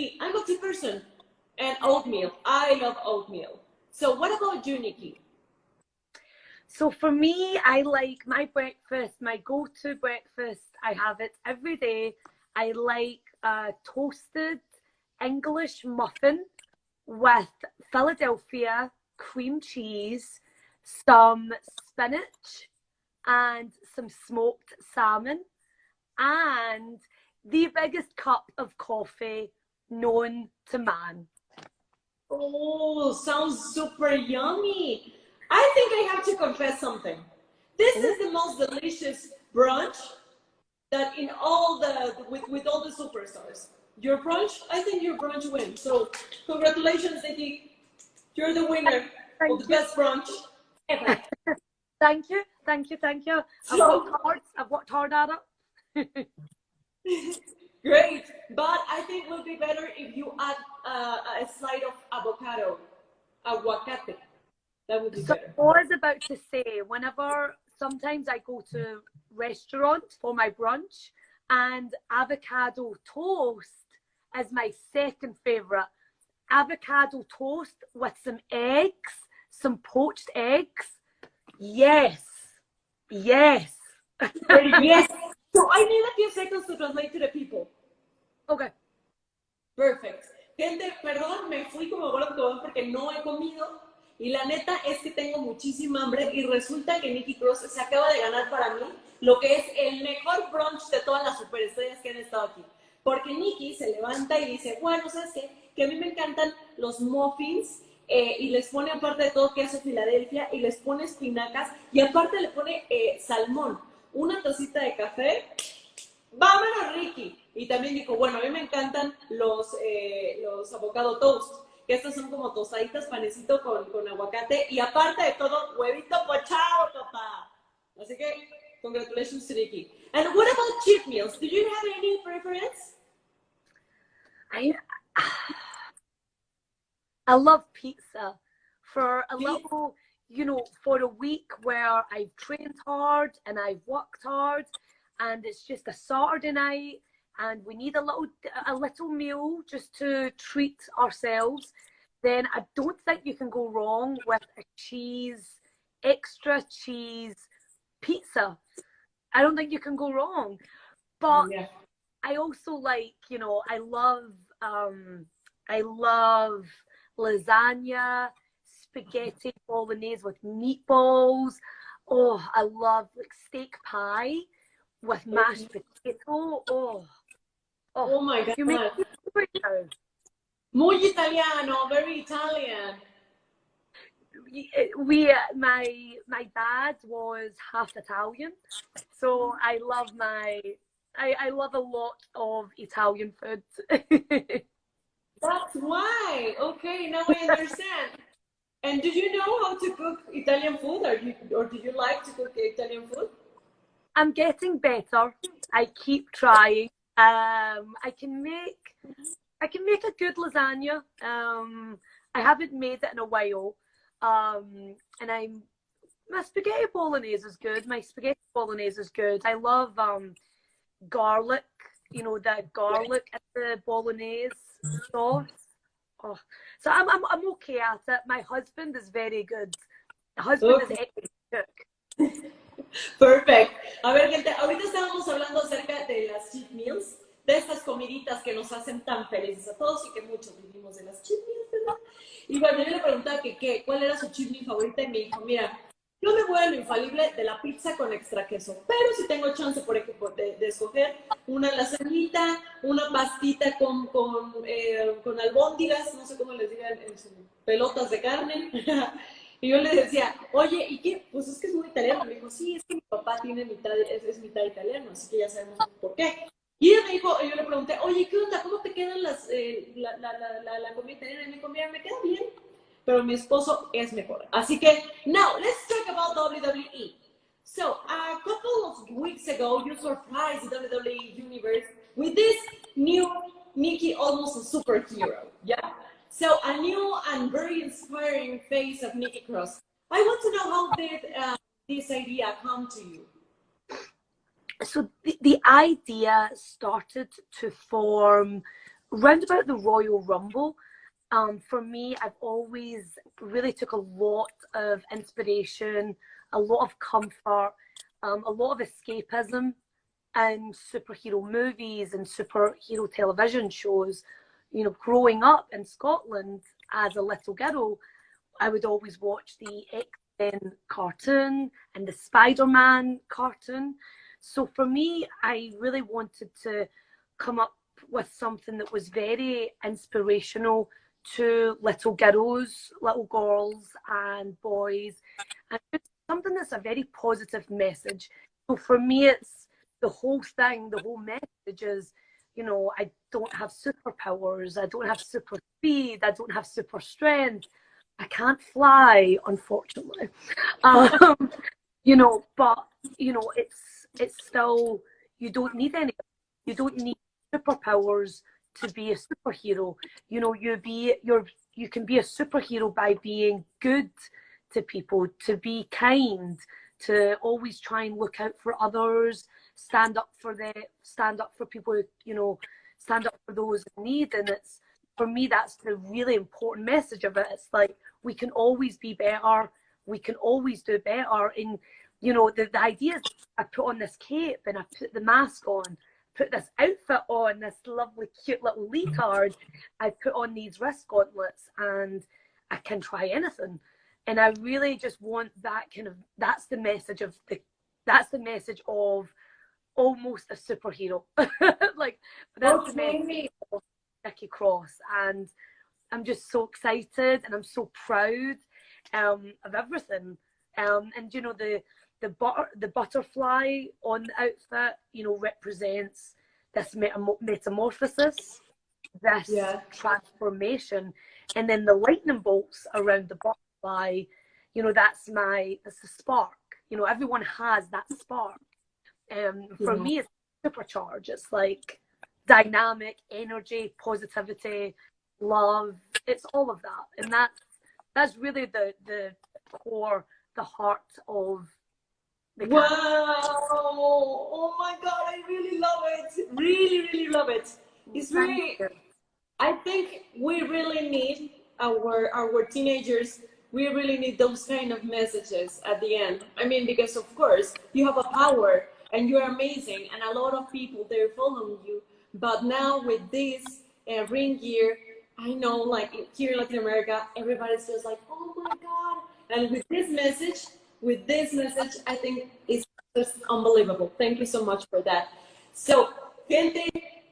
tea. I'm a tea person. And oatmeal. I love oatmeal. So what about you, Nikki? So for me, I like my breakfast, my go-to breakfast. I have it every day. I like a toasted English muffin with Philadelphia cream cheese, some spinach, and some smoked salmon, and the biggest cup of coffee known to man. Oh, sounds super yummy. I think I have to confess something. This is the most delicious brunch that in all the with all the superstars. Your brunch, I think your brunch wins. So congratulations, Nikki. You're the winner of the best brunch ever. Thank you, thank you, thank you. I've worked hard at it. Great, but I think it would be better if you add a slide of avocado, aguacate. That would be better. I was about to say, whenever sometimes I go to restaurants for my brunch, and avocado toast is my second favorite. Avocado toast with some eggs, some poached eggs. Yes, yes. Yes. So I need a few seconds to translate to the people. Okay. Perfect. Gente, perdón, me fui como gordo porque no he comido. Y la neta es que tengo muchísima hambre y resulta que Nikki Cross se acaba de ganar para mí lo que es el mejor brunch de todas las superestrellas que han estado aquí. Porque Nikki se levanta y dice, bueno, ¿sabes qué? Que a mí me encantan los muffins y les pone aparte de todo queso Filadelfia y les pone espinacas y aparte le pone salmón, una tacita de café. ¡Vámonos, Ricky! Y también dijo, bueno, a mí me encantan los avocado toast, que estos son como tostaditas, panecito con aguacate y aparte de todo, huevito pochado, papá. Así que, congratulations to Ricky. And what about cheat meals? Do you have any preference? I love pizza. For a little, you know, for a week where I've trained hard and I've worked hard, and it's just a Saturday night, and we need a little meal just to treat ourselves, then I don't think you can go wrong with a extra cheese pizza. I don't think you can go wrong. But yeah. I also like, you know, I love lasagna, spaghetti bolognese with meatballs. Oh, I love like steak pie with mashed potato. Oh my God. You make me Muy italiano, very Italian. My dad was half Italian, so I love a lot of Italian food. That's why. Okay, now I understand. And do you know how to cook Italian food, or do you like to cook Italian food? I'm getting better. I keep trying. I can make a good lasagna. I haven't made it in a while. And my spaghetti bolognese is good. My spaghetti bolognese is good. I love garlic. You know, the garlic and the bolognese sauce. Oh, so I'm okay at it. My husband is very good. My husband is a cook. Perfect. A ver, gente, ahorita estábamos hablando acerca de las cheat meals, de estas comiditas que nos hacen tan felices a todos y que muchos vivimos de las cheat meals, ¿verdad? Y bueno, yo le preguntaba cuál era su cheat meal favorita y me dijo, mira, yo me voy a lo infalible de la pizza con extra queso, pero si tengo chance, por ejemplo, de escoger una lasañita, una pastita con albóndigas, no sé cómo les digan en sus pelotas de carne. Y yo le decía, oye, ¿y qué? Pues es que es muy italiano. Me dijo, sí, es que mi papá tiene es mitad italiano, así que ya sabemos por qué. Y ella me dijo, yo le pregunté, oye, ¿qué onda? ¿Cómo te quedan la comida italiana? Y me dijo, mira, me queda bien, pero mi esposo es mejor. Así que, now, let's talk about WWE. So, a couple of weeks ago, you surprised the WWE Universe with this new Nikki, almost a superhero, yeah? So, a new and very inspiring face of Nikki Cross. I want to know how did this idea come to you? So the idea started to form round about the Royal Rumble, for me, I've always really took a lot of inspiration, a lot of comfort, a lot of escapism in superhero movies and superhero television shows. You know, growing up in Scotland as a little girl, I would always watch the X-Men cartoon and the Spider-Man cartoon. So for me, I really wanted to come up with something that was very inspirational to little girls, little girls and boys, and just something that's a very positive message. So for me, it's the whole thing, the whole message is, you know, I don't have superpowers, I don't have super speed, I don't have super strength, I can't fly, unfortunately. You know, but you know, it's still, you don't need any, you don't need superpowers to be a superhero. You know, you can be a superhero by being good to people, to be kind, to always try and look out for others, stand up for people, you know, stand up for those in need. And it's, for me, that's the really important message of it. It's like, we can always be better, we can always do better. And you know, the idea is, I put on this cape and I put the mask on, put this outfit on, this lovely cute little leotard, I put on these wrist gauntlets, and I can try anything. And I really just want that kind of, that's the message of almost a superhero. Like, that's the message of Nikki Cross. And I'm just so excited and I'm so proud of everything. And you know, the butterfly on the outfit, you know, represents this metamorphosis, this transformation. And then the lightning bolts around the butterfly, you know, that's the spark. You know, everyone has that spark. For me, it's supercharge. It's like dynamic energy, positivity, love. It's all of that. And that's really the core, the heart of the Wow! Oh my God, I really love it. Really, really love it. It's very, I think we really need our teenagers, we really need those kind of messages at the end. I mean, because of course you have a power and you're amazing, and a lot of people, they're following you. But now with this ring gear, I know, like here in Latin America, everybody's just like, oh my God. And with this message, I think it's just unbelievable. Thank you so much for that. So, gente,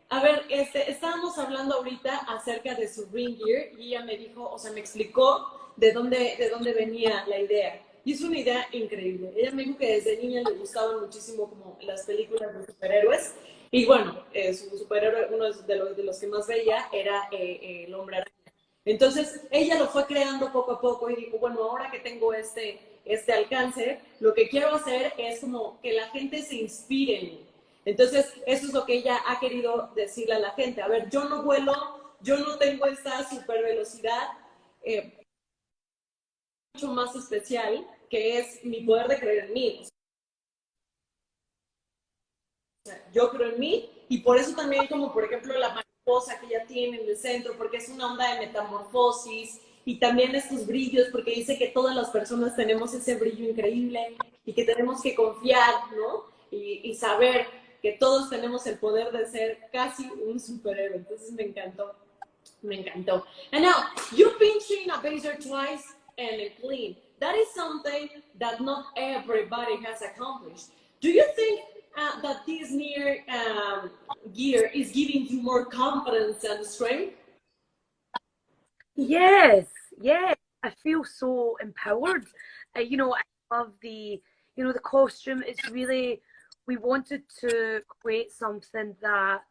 a ver, estábamos hablando ahorita acerca de su ring gear y ella me dijo, o sea, me explicó de dónde venía la idea. Y es una idea increíble. Ella me dijo que desde niña le gustaban muchísimo como las películas de superhéroes. Y bueno, su superhéroe, uno de los que más veía era el Hombre Araña. Entonces, ella lo fue creando poco a poco y dijo, bueno, ahora que tengo este alcance, lo que quiero hacer es como que la gente se inspire en mí. Entonces, eso es lo que ella ha querido decirle a la gente. A ver, yo no vuelo, yo no tengo esta super velocidad, mucho más especial, que es mi poder de creer en mí. O sea, yo creo en mí, y por eso también, como por ejemplo la mariposa que ella tiene en el centro, porque es una onda de metamorfosis, y también estos brillos, porque dice que todas las personas tenemos ese brillo increíble y que tenemos que confiar, ¿no? Y saber que todos tenemos el poder de ser casi un superhéroe. Entonces me encantó, me encantó. And now, you've been shooting a baser twice and a clean. That is something that not everybody has accomplished. Do you think that this near gear is giving you more confidence and strength? Yes, I feel so empowered. You know, I love the costume. It's really, we wanted to create something that,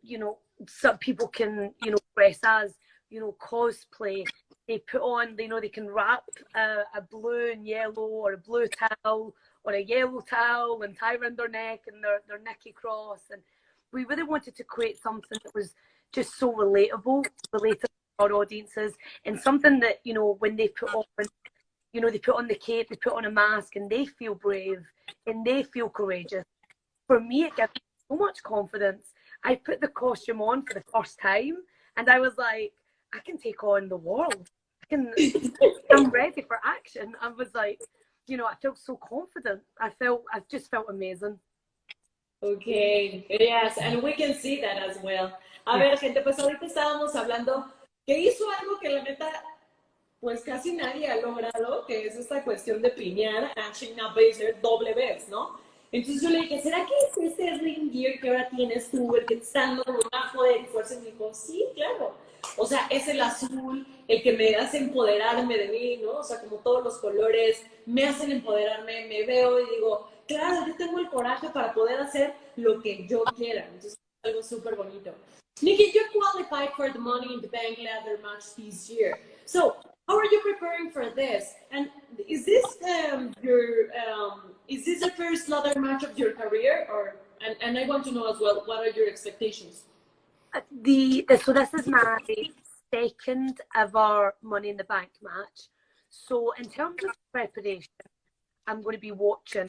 you know, some people can, you know, dress as, you know, cosplay. They put on, you know, they can wrap a blue and yellow or a blue towel or a yellow towel and tie around their neck and their Nikki cross. And we really wanted to create something that was just so relatable to our audiences, and something that, you know, when they put on, you know, they put on the cape, they put on a mask, and they feel brave and they feel courageous. For me, it gives me so much confidence. I put the costume on for the first time, and I was like, I can take on the world. I'm ready for action. I was like, you know, I felt so confident. I just felt amazing. Okay, yes, and we can see that as well. A ver, gente, pues ahorita estábamos hablando que hizo algo que la neta, pues casi nadie ha logrado, que es esta cuestión de piñar a Shayna Baszler doble vez, ¿no? Entonces yo le dije, ¿será que es este ring gear que ahora tienes tú, el que te está dando una poder y fuerza? Y me dijo, sí, claro. O sea, es el azul, el que me hace empoderarme de mí, ¿no? O sea, como todos los colores me hacen empoderarme, me veo y digo, claro, yo tengo el coraje para poder hacer lo que yo quiera. Entonces es algo súper bonito. Nikki, you qualified for the Money in the Bank ladder match this year. So, how are you preparing for this? And is this is this the first ladder match of your career, or and I want to know as well, what are your expectations? So this is my second ever Money in the Bank match. So in terms of preparation, I'm going to be watching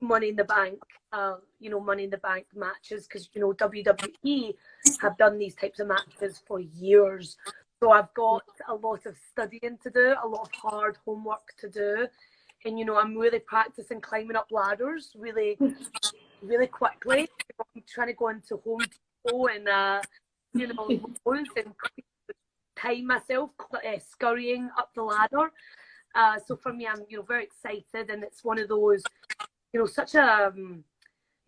Money in the Bank, Money in the Bank matches, because WWE have done these types of matches for years. So I've got a lot of studying to do, a lot of hard homework to do, and I'm really practicing climbing up ladders really, really quickly. I'm trying to go into Home Depot and Lowe's and time myself scurrying up the ladder. So for me, I'm very excited, and it's one of those, such a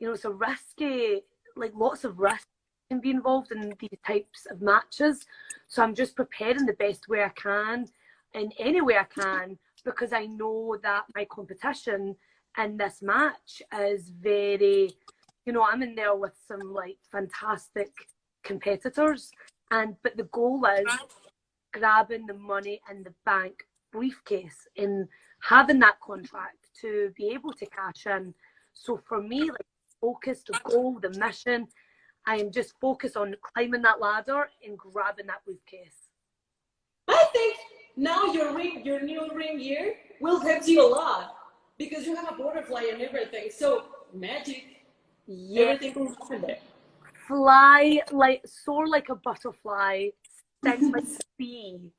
it's a risky, like lots of risk can be involved in these types of matches. So I'm just preparing the best way I can in any way I can, because I know that my competition in this match is very, I'm in there with some like fantastic competitors, but the goal is grabbing the Money in the Bank briefcase and having that contract to be able to cash in. So for me, like, focus, the goal, the mission, I am just focused on climbing that ladder and grabbing that briefcase. I think now your new ring gear will help you a lot, because you have a butterfly and everything. So magic, everything will happen there. Soar like a butterfly, sting like a bee.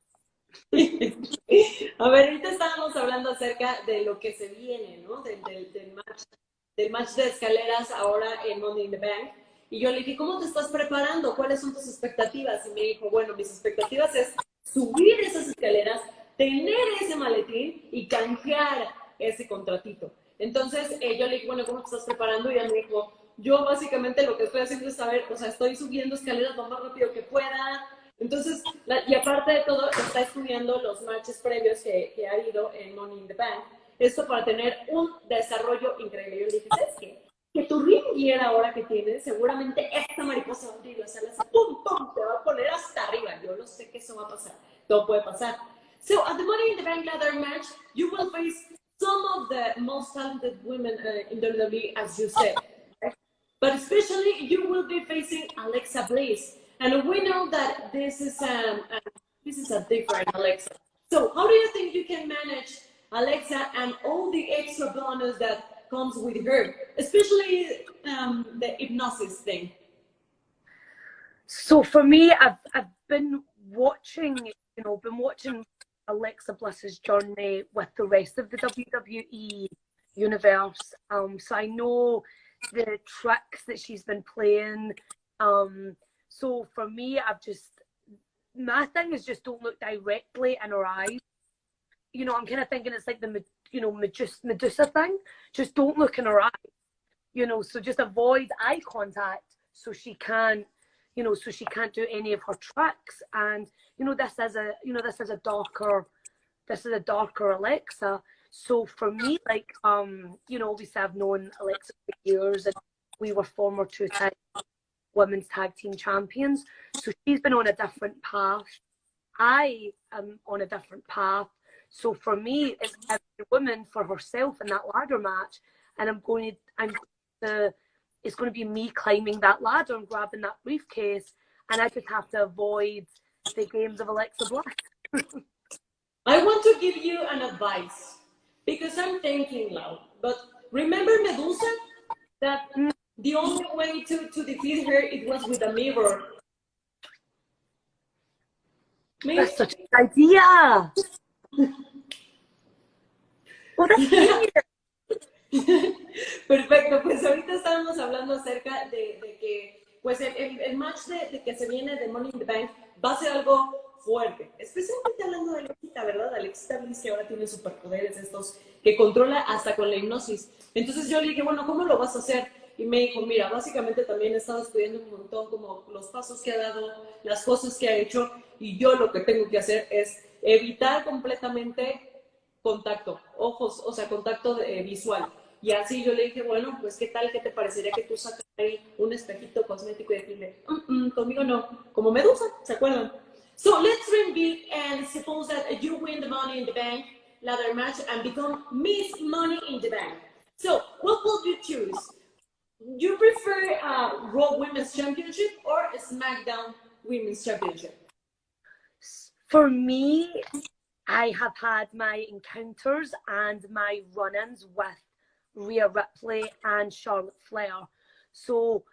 A ver, ahorita estábamos hablando acerca de lo que se viene, ¿no? Del match de escaleras ahora en Money in the Bank. Y yo le dije, ¿cómo te estás preparando? ¿Cuáles son tus expectativas? Y me dijo, bueno, mis expectativas es subir esas escaleras, tener ese maletín y canjear ese contratito. Entonces, yo le dije, bueno, ¿cómo te estás preparando? Y ella me dijo, yo básicamente lo que estoy haciendo es saber, o sea, estoy subiendo escaleras lo más rápido que pueda. Entonces, y aparte de todo, está estudiando los matches previos que ha habido en Money in the Bank. Esto para tener un desarrollo increíble. Yo le dije, ¿sabes qué? Que tu ring gear ahora que tienes, seguramente esta mariposa va a abrir las alas, ¡pum, pum! Te va a poner hasta arriba. Yo no sé que eso va a pasar. Todo puede pasar. So, at the Money in the Bank ladder match, you will face some of the most talented women in WWE, as you said. Okay? But especially, you will be facing Alexa Bliss. And we know that this is a different Alexa. So, how do you think you can manage Alexa and all the extra bonus that comes with her, especially the hypnosis thing? So for me, I've been watching, Alexa Bliss's journey with the rest of the WWE universe. So I know the tricks that she's been playing. So for me, my thing is just don't look directly in her eyes. I'm kind of thinking it's like the, Medusa thing. Just don't look in her eyes. So just avoid eye contact so she can't do any of her tricks. And, this is a darker Alexa. So for me, like, obviously I've known Alexa for years, and we were former two-time women's tag team champions. So she's been on a different path. I am on a different path. So for me, it's every woman for herself in that ladder match, and it's going to be me climbing that ladder and grabbing that briefcase, and I just have to avoid the games of Alexa Bliss. I want to give you an advice, because I'm thinking loud, but remember Medusa? That the only way to defeat her, it was with a mirror. That's such a good idea. Oh, that's genius. Perfecto, pues ahorita estábamos hablando acerca de que pues el match de que se viene de Money in the Bank va a ser algo fuerte, especialmente hablando de Alexita, ¿verdad? Alexita Bliss, que ahora tiene superpoderes estos que controla hasta con la hipnosis. Entonces yo le dije, bueno, ¿cómo lo vas a hacer? Y me dijo, mira, básicamente también he estado estudiando un montón como los pasos que ha dado, las cosas que ha hecho, y yo lo que tengo que hacer es evitar completamente contacto, ojos, o sea, contacto visual. Y así yo le dije, bueno, pues qué tal, qué te parecería que tú sacas ahí un espejito cosmético y decirle, conmigo no, como Medusa, ¿se acuerdan? So let's dream big and suppose that you win the Money in the Bank ladder match and become Miss Money in the Bank. So what will you choose? You prefer Raw Women's Championship or SmackDown Women's Championship? For me, I have had my encounters and my run-ins with Rhea Ripley and Charlotte Flair. So,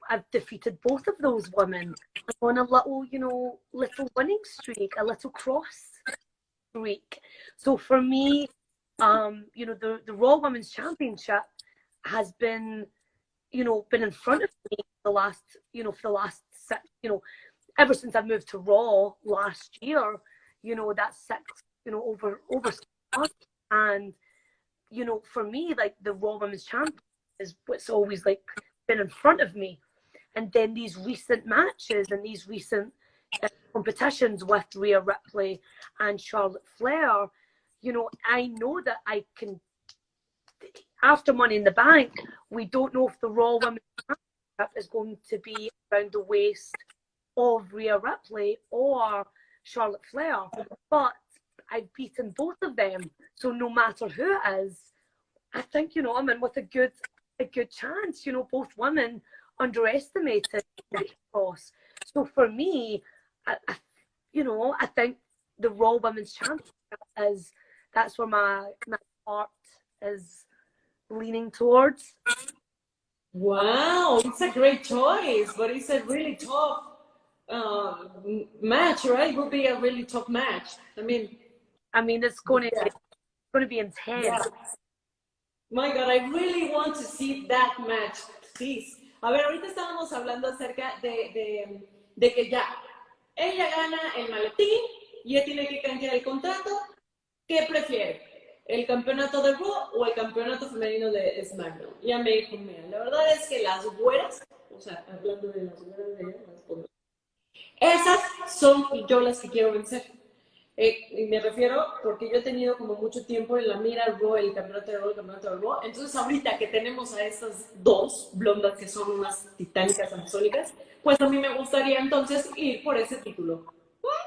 I've defeated both of those women. I'm on a little winning streak, a little cross streak. So for me, the Raw Women's Championship has been in front of me ever since I moved to Raw last year. That's over 6 months. And for me, like, the Raw Women's Champion is what's always like been in front of me. And then these recent matches and these recent competitions with Rhea Ripley and Charlotte Flair, I know that I can. After Money in the Bank, we don't know if the Raw Women's Championship is going to be around the waist of Rhea Ripley or Charlotte Flair, but I've beaten both of them. So no matter who it is, I think I'm in with a good chance. Both women underestimated Nikki Cross. So for me, I think the Raw Women's Championship that's where my heart is leaning towards. Wow, it's a great choice, but it's a really tough match, right? It will be a really tough match. I mean, it's going to be intense. Yeah. My God, I really want to see that match. Please. A ver, ahorita estábamos hablando acerca de que ya ella gana el maletín y ella tiene que canjear el contrato. ¿Qué prefiere? ¿El campeonato de Raw o el campeonato femenino de SmackDown? Ya me dijo, mira, la verdad es que las güeras, o sea, hablando de las güeras de ella, esas son yo las que quiero vencer. Y me refiero porque yo he tenido como mucho tiempo en la mira el campeonato de Raw. Entonces ahorita que tenemos a estas dos blondas que son unas titánicas amazónicas, pues a mí me gustaría entonces ir por ese título.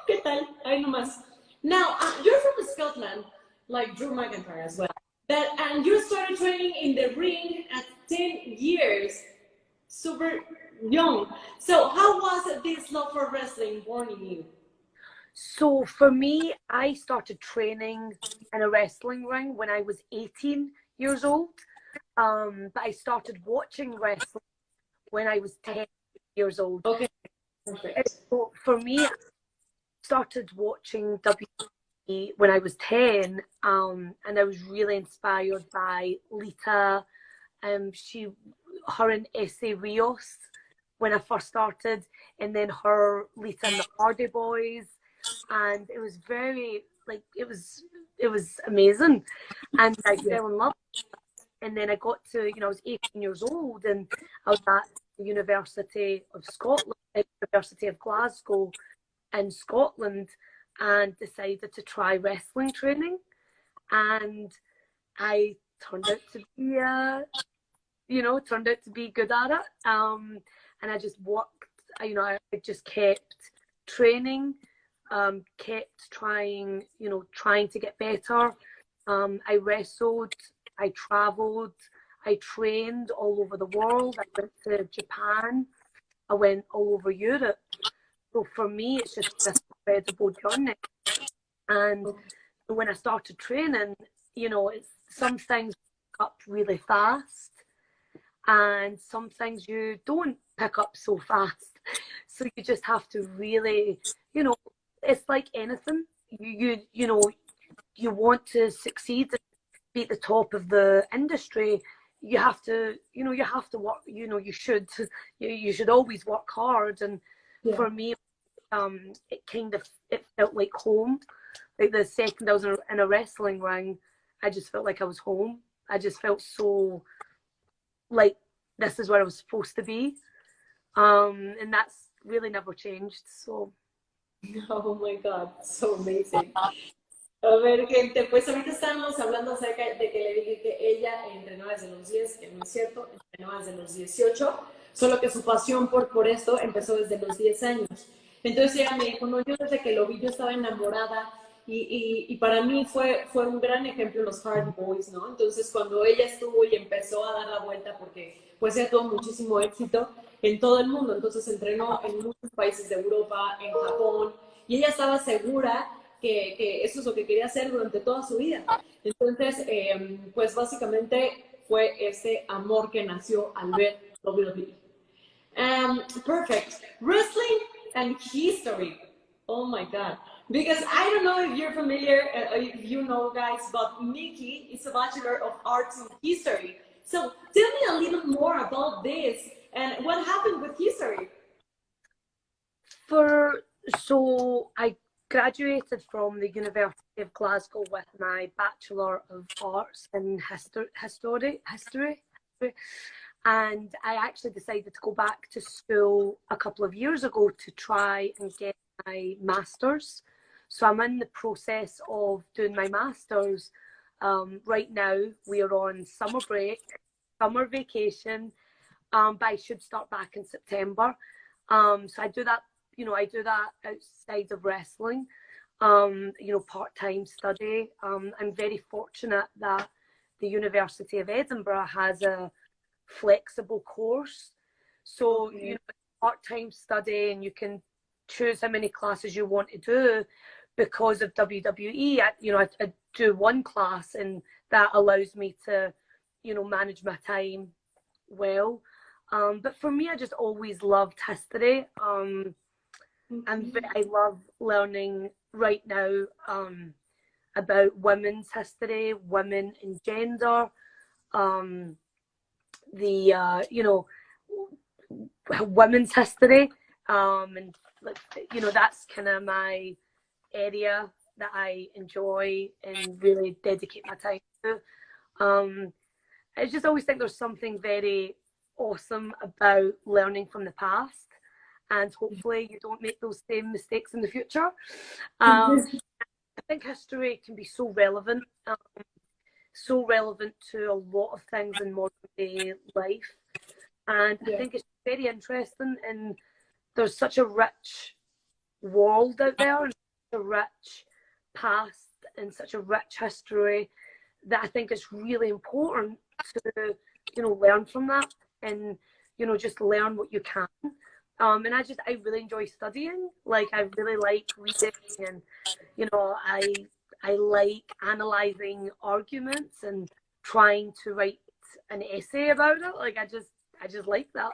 ¿Qué tal? Ahí nomás. Now, you're from Scotland, like Drew McIntyre as well. And you started training in the ring at 10 years. Super young. So how was this love for wrestling born in you? So for me, I started training in a wrestling ring when I was 18 years old. But I started watching wrestling when I was 10 years old. Okay. Okay. So for me, I started watching WWE when I was 10, and I was really inspired by Lita. Her and Essa Rios when I first started, and then Lita and the Hardy Boys. And it was it was amazing, and I fell in love. And then I got to, I was 18 years old, and I was at the University of Glasgow in Scotland, and decided to try wrestling training, and I turned out to be good at it. And I just worked, I just kept training. Kept trying to get better. I wrestled, I traveled, I trained all over the world. I went to Japan, I went all over Europe. So for me, it's just this incredible journey. And when I started training, some things up really fast, and some things you don't pick up so fast. So you just have to really, you know, it's like anything. You know, you want to succeed and be at the top of the industry. You have to, you know, you have to work. You know, you should always work hard. And for me, it felt like home. Like the second I was in a wrestling ring, I just felt like I was home. I just felt so like this is where I was supposed to be. And that's really never changed. So. Oh my God, so amazing. A ver, gente, pues ahorita estábamos hablando acerca de que le dije que ella entrenó desde los 10, que no es cierto, entrenó desde los 18, solo que su pasión por esto empezó desde los 10 años. Entonces ella me dijo, no, yo desde que lo vi yo estaba enamorada y para mí fue un gran ejemplo los Hard Boys, ¿no? Entonces cuando ella estuvo y empezó a dar la vuelta, porque pues ella tuvo muchísimo éxito en todo el mundo, entonces entrenó en muchos países de Europa, en Japón, y ella estaba segura que eso es lo que quería hacer durante toda su vida. Entonces, pues básicamente fue ese amor que nació al ver WWE. Perfect. Wrestling and history. Oh my God. Because I don't know if you're familiar, if you know guys, but Nikki is a Bachelor of Arts in History. So tell me a little more about this and what happened with history. So I graduated from the University of Glasgow with my Bachelor of Arts in history, and I actually decided to go back to school a couple of years ago to try and get my Masters. So I'm in the process of doing my Masters. Right now we are on summer break, summer vacation, but I should start back in September. So I do that. You know, I do that outside of wrestling, you know, part-time study. I'm very fortunate that the University of Edinburgh has a flexible course. So, you know, part-time study and you can choose how many classes you want to do because of WWE. I do one class and that allows me to, you know, manage my time well. But for me, I just always loved history. And I love learning right now about women's history, women and gender, you know, women's history, and you know, that's kind of my area that I enjoy and really dedicate my time to. I just always think there's something very awesome about learning from the past. And hopefully you don't make those same mistakes in the future. I think history can be so relevant to a lot of things in modern day life. And I think it's very interesting, and there's such a rich world out there, and such a rich past, and such a rich history that I think it's really important to, you know, learn from that and, you know, just learn what you can. And I really enjoy studying. Like, I really like reading, and, you know, I like analyzing arguments and trying to write an essay about it. Like, I just like that.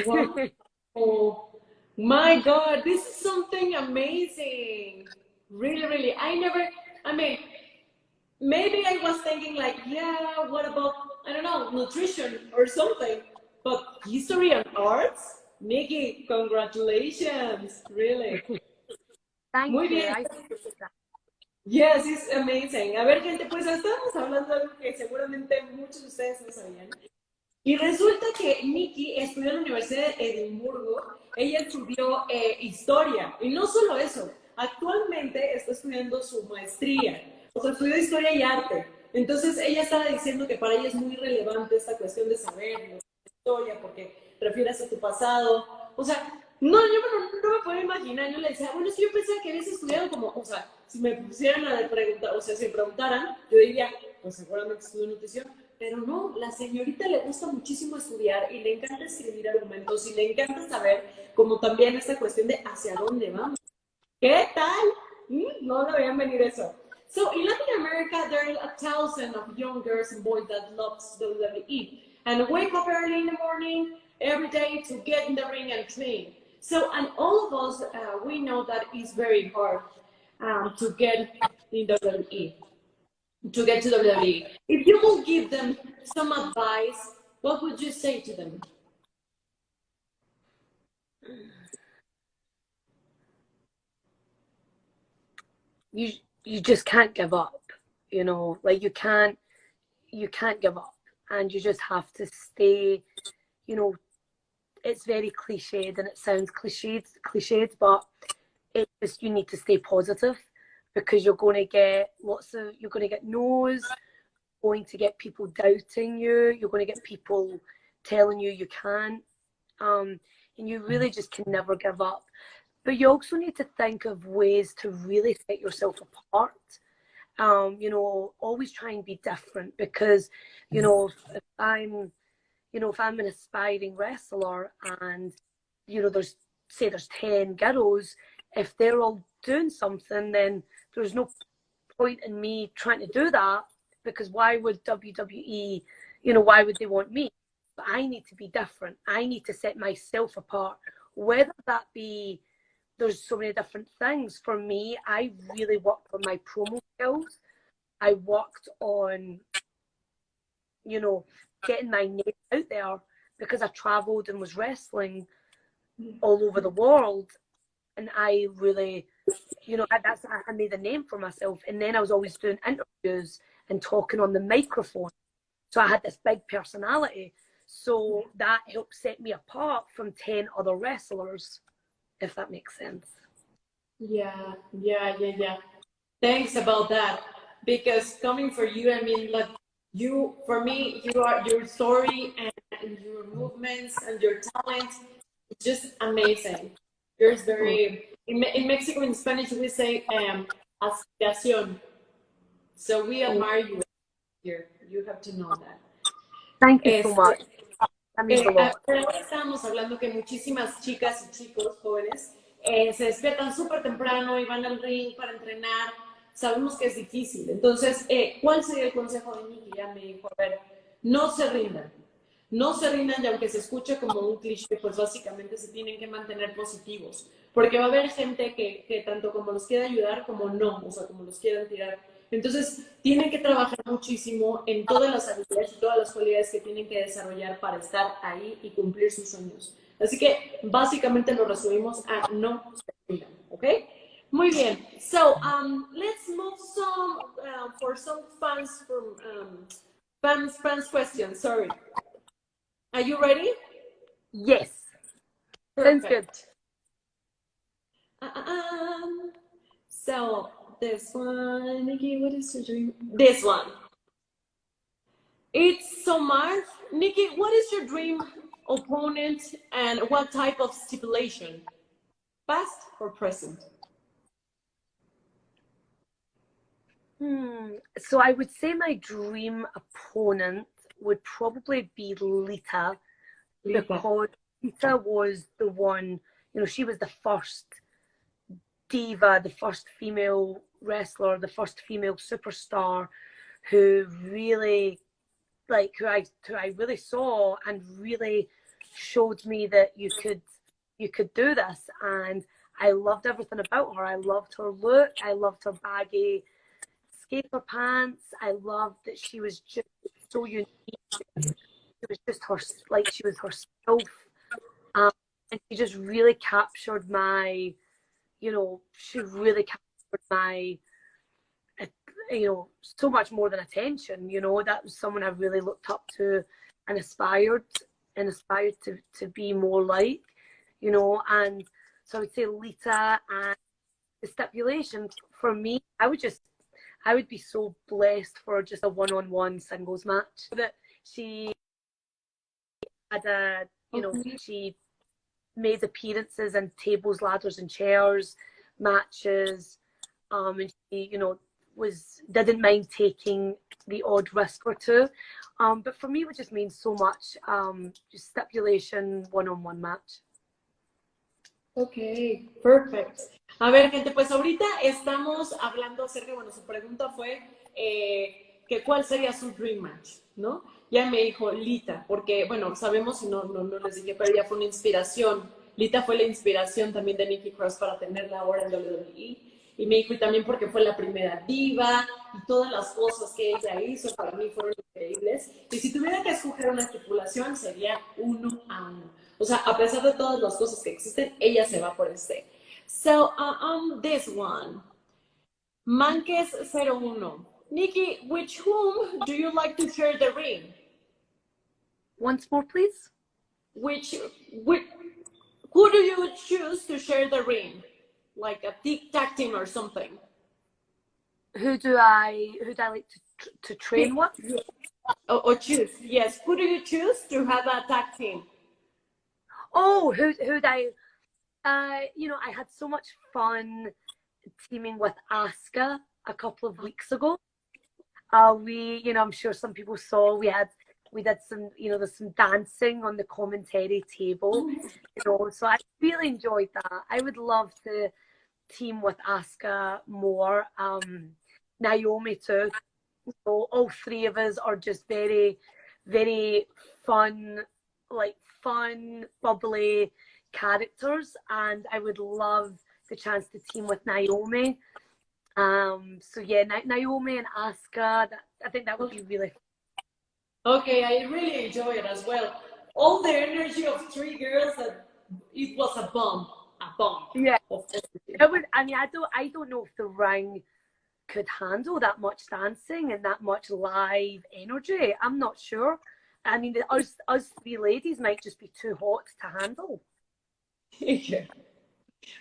Wow. Oh my God, this is something amazing. Really, really. I mean, maybe I was thinking like, yeah, what about, I don't know, nutrition or something, but history and arts? Nikki, congratulations, really. Thank Muy you. bien. Yes, it's amazing. A ver, gente, pues estamos hablando de algo que seguramente muchos de ustedes no sabían. Y resulta que Nikki estudió en la Universidad de Edimburgo. Ella estudió historia. Y no solo eso, actualmente está estudiando su maestría. O sea, estudió historia y arte. Entonces ella estaba diciendo que para ella es muy relevante esta cuestión de saber la historia, porque refieres a tu pasado. O sea, no me puedo imaginar. Yo le decía, bueno, es que yo pensaba que habías estudiado como, o sea, si me pusieran a preguntar, o sea, si me preguntaran, yo diría, pues seguramente estudió nutrición. Pero no, la señorita le gusta muchísimo estudiar y le encanta escribir argumentos y le encanta saber como también esta cuestión de hacia dónde vamos. ¿Qué tal? No lo veían venir eso. So in Latin America, there are 1,000 of young girls and boys that love WWE. and wake up early in the morning every day to get in the ring and train. So, and all of us, we know that it's very hard to get in WWE, to get to WWE. If you will give them some advice, what would you say to them? You just can't give up, you know, like you can't give up, and you just have to stay, you know, it's very cliched and it sounds cliched, but it's just, you need to stay positive, because you're going to get no's, going to get people doubting you, you're going to get people telling you can't, and you really just can never give up. But you also need to think of ways to really set yourself apart. You know, always try and be different, because, you know, if I'm an aspiring wrestler and, you know, there's 10 girls, if they're all doing something, then there's no point in me trying to do that, because why would WWE, you know, why would they want me? But I need to be different. I need to set myself apart, whether that be, there's so many different things. For me, I really worked on my promo skills. I worked on, you know, getting my name out there, because I travelled and was wrestling all over the world. And I really, you know, I made a name for myself. And then I was always doing interviews and talking on the microphone. So I had this big personality. So that helped set me apart from 10 other wrestlers, if that makes sense. Yeah. Thanks about that. Because coming for you, I mean, like, you, for me, your story and your movements and your talent is just amazing. There's very, in Mexico, in Spanish, we say aspiración. So we admire you here. You have to know that. Thank you so much. Pero ahora estábamos hablando que muchísimas chicas y chicos jóvenes se despiertan súper temprano y van al ring para entrenar. Sabemos que es difícil. Entonces, ¿cuál sería el consejo de Nikki? Ya me dijo, a ver, no se rindan. No se rindan, y aunque se escuche como un cliché, pues básicamente se tienen que mantener positivos. Porque va a haber gente que tanto como los quiere ayudar como no, o sea, como los quieran tirar. Entonces, tienen que trabajar muchísimo en todas las habilidades y todas las cualidades que tienen que desarrollar para estar ahí y cumplir sus sueños. Así que, básicamente lo resumimos a no se rindan, ¿ok? Muy bien. So, let's move for some fans questions. Sorry. Are you ready? Yes. Perfect. Sounds good. So, this one, Nikki, what is your dream? This one. It's so much. Nikki, what is your dream opponent and what type of stipulation? Past or present? So I would say my dream opponent would probably be Lita, because Lita was the one, you know, she was the first diva, the first female wrestler, the first female superstar who really, like, who I really saw and really showed me that you could do this. And I loved everything about her. I loved her look. I loved her baggy skater pants. I loved that she was just so unique. She was just her, like, she was herself. And she just really captured my, you know, she really captured my, you know, so much more than attention. You know, that was someone I really looked up to and aspired to be more like, you know. And so I would say Lita. And the stipulation for me, I would be so blessed for just a one-on-one singles match. That she had a, you know, she made appearances in tables, ladders, and chairs matches, and she, you know, didn't mind taking the odd risk or two. But for me, it would just mean so much. Just stipulation, one-on-one match. Ok, perfect. A ver, gente, pues ahorita estamos hablando acerca, bueno, su pregunta fue que cuál sería su dream match, ¿no? Ya me dijo Lita, porque, bueno, sabemos y no les dije, pero ella fue una inspiración. Lita fue la inspiración también de Nikki Cross para tenerla ahora en WWE. Y me dijo, y también porque fue la primera diva y todas las cosas que ella hizo para mí fueron increíbles. Y si tuviera que escoger una estipulación, sería 1-1. O sea, a pesar de todas las cosas que existen, ella se va por este. So, this one. Manques01. Nikki, with whom do you like to share the ring? Once more, please. Which, who do you choose to share the ring? Like a tag team or something? Who do I like to train with? Or choose, yes. Who do you choose to have a tag team? Oh, who'd I? You know, I had so much fun teaming with Asuka a couple of weeks ago. You know, I'm sure some people saw we did some, you know, there's some dancing on the commentary table, you know, so I really enjoyed that. I would love to team with Asuka more. Naomi too. So all three of us are just very, very fun, bubbly characters, and I would love the chance to team with Naomi. So yeah, Naomi and Asuka, I think that would be really fun. Okay, I really enjoy it as well. All the energy of three girls, it was a bomb. Yeah, it would. I mean, I don't know if the ring could handle that much dancing and that much live energy. I'm not sure. I mean, us three ladies might just be too hot to handle. Yeah.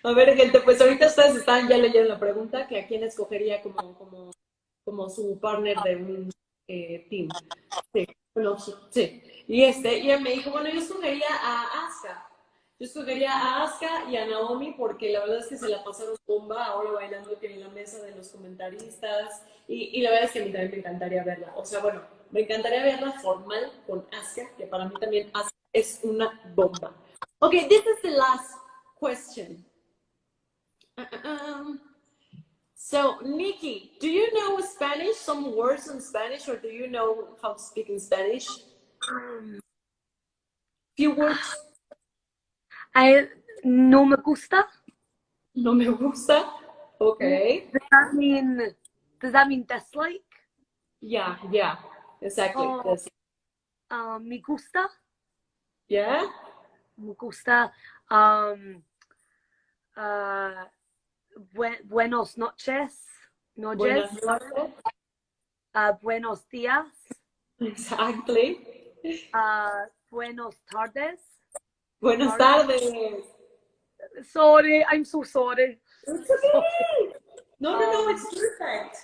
A ver, gente, pues ahorita ustedes están ya leyendo la pregunta, que a quién escogería como su partner de un team. Sí, bueno, sí. Y ella me dijo, bueno, yo escogería a Asuka. Yo escogería a Asuka y a Naomi porque la verdad es que se la pasaron bomba ahora bailando en la mesa de los comentaristas y la verdad es que a mí también me encantaría verla. O sea, bueno, me encantaría verla formal con Asuka, que para mí también Asuka es una bomba. Okay, this is the last question. So, Nikki, do you know Spanish? Some words in Spanish, or do you know how to speak in Spanish? Few words. No me gusta. No me gusta. Okay. Does that mean dislike? Yeah, exactly. Me gusta. Yeah. Me gusta. Buenos noches. Buenas noches. Buenos días. Exactly. Buenos tardes. Buenas tardes. Sorry, I'm so sorry. It's okay. No, it's perfect.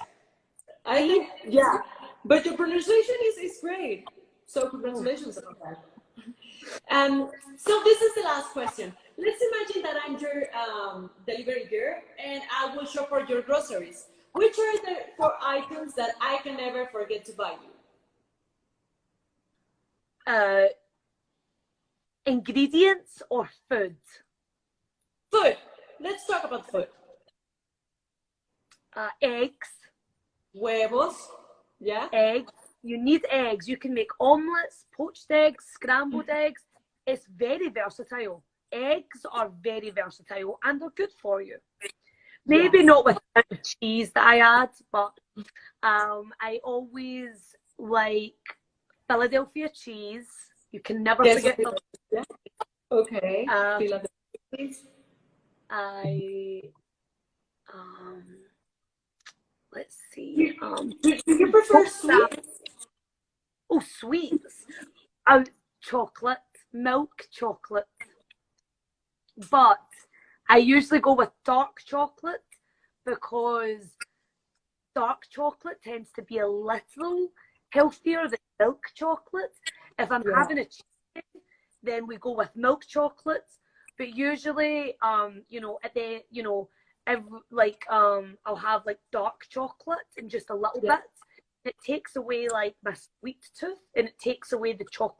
I think, yeah. But your pronunciation is great. So congratulations on that. So this is the last question. Let's imagine that I'm your delivery girl and I will shop for your groceries. Which are the 4 items that I can never forget to buy you? Ingredients or food? Food. Let's talk about food. Eggs. Huevos. Yeah. Eggs. You need eggs. You can make omelets, poached eggs, scrambled eggs. It's very versatile. Eggs are very versatile and they're good for you. Maybe not with the cheese that I add, but I always like Philadelphia cheese. You can never forget them. Yeah. Okay. Let's see. Do you prefer sweets? Oh, sweets. Chocolate, milk chocolate. But I usually go with dark chocolate because dark chocolate tends to be a little healthier than milk chocolate. If I'm having a cheese, then we go with milk chocolate. But usually, I'll have like dark chocolate and just a little bit. It takes away like my sweet tooth and it takes away the chocolate